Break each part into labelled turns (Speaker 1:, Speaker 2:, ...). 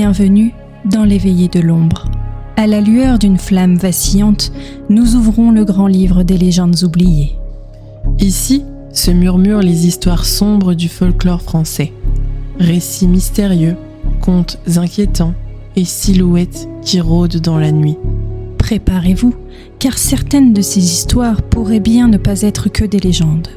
Speaker 1: Bienvenue dans les veillées de l'ombre. À la lueur d'une flamme vacillante, nous ouvrons le grand livre des légendes oubliées.
Speaker 2: Ici se murmurent les histoires sombres du folklore français. Récits mystérieux, contes inquiétants et silhouettes qui rôdent dans la nuit.
Speaker 1: Préparez-vous, car certaines de ces histoires pourraient bien ne pas être que des légendes.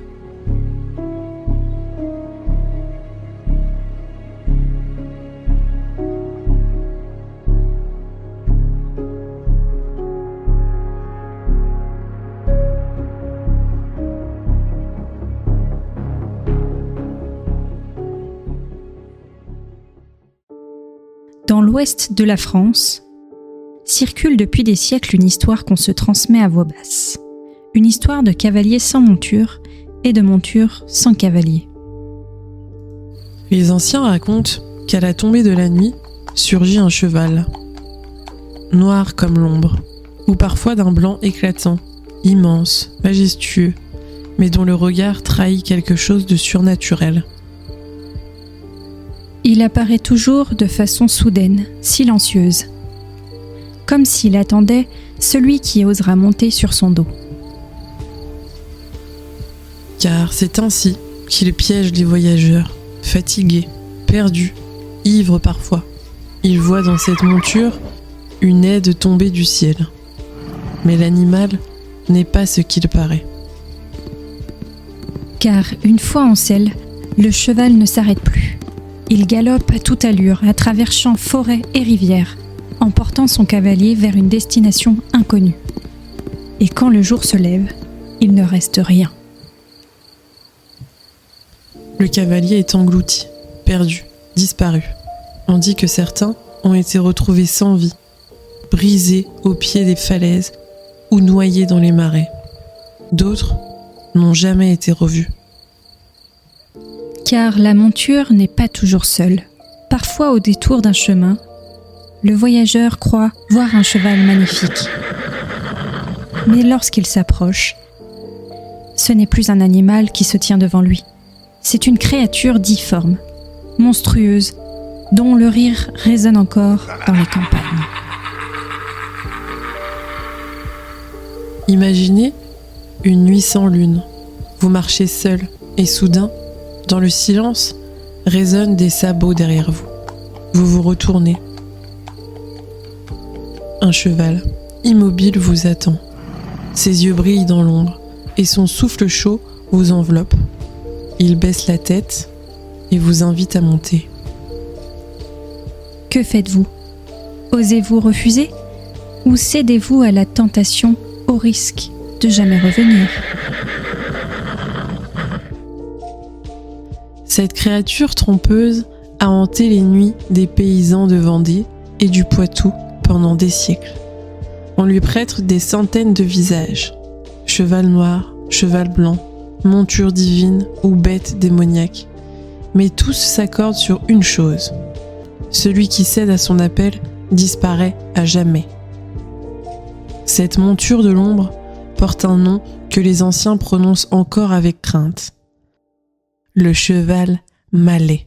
Speaker 1: Dans l'ouest de la France, circule depuis des siècles une histoire qu'on se transmet à voix basse. Une histoire de cavalier sans monture et de monture sans cavalier.
Speaker 2: Les anciens racontent qu'à la tombée de la nuit surgit un cheval, noir comme l'ombre, ou parfois d'un blanc éclatant, immense, majestueux, mais dont le regard trahit quelque chose de surnaturel.
Speaker 1: Il apparaît toujours de façon soudaine, silencieuse, comme s'il attendait celui qui osera monter sur son dos.
Speaker 2: Car c'est ainsi qu'il piège les voyageurs, fatigués, perdus, ivres parfois. Ils voient dans cette monture une aide tombée du ciel. Mais l'animal n'est pas ce qu'il paraît.
Speaker 1: Car une fois en selle, le cheval ne s'arrête plus. Il galope à toute allure, à travers champs, forêts et rivières, emportant son cavalier vers une destination inconnue. Et quand le jour se lève, il ne reste rien.
Speaker 2: Le cavalier est englouti, perdu, disparu. On dit que certains ont été retrouvés sans vie, brisés au pied des falaises ou noyés dans les marais. D'autres n'ont jamais été revus.
Speaker 1: Car la monture n'est pas toujours seule. Parfois, au détour d'un chemin, le voyageur croit voir un cheval magnifique. Mais lorsqu'il s'approche, ce n'est plus un animal qui se tient devant lui. C'est une créature difforme, monstrueuse, dont le rire résonne encore dans les campagnes.
Speaker 2: Imaginez une nuit sans lune. Vous marchez seul et soudain, dans le silence, résonnent des sabots derrière vous. Vous vous retournez. Un cheval, immobile, vous attend. Ses yeux brillent dans l'ombre et son souffle chaud vous enveloppe. Il baisse la tête et vous invite à monter.
Speaker 1: Que faites-vous ? Osez-vous refuser ? Ou cédez-vous à la tentation au risque de jamais revenir ?
Speaker 2: Cette créature trompeuse a hanté les nuits des paysans de Vendée et du Poitou pendant des siècles. On lui prête des centaines de visages. Cheval noir, cheval blanc, monture divine ou bête démoniaque. Mais tous s'accordent sur une chose. Celui qui cède à son appel disparaît à jamais. Cette monture de l'ombre porte un nom que les anciens prononcent encore avec crainte. Le cheval Malais.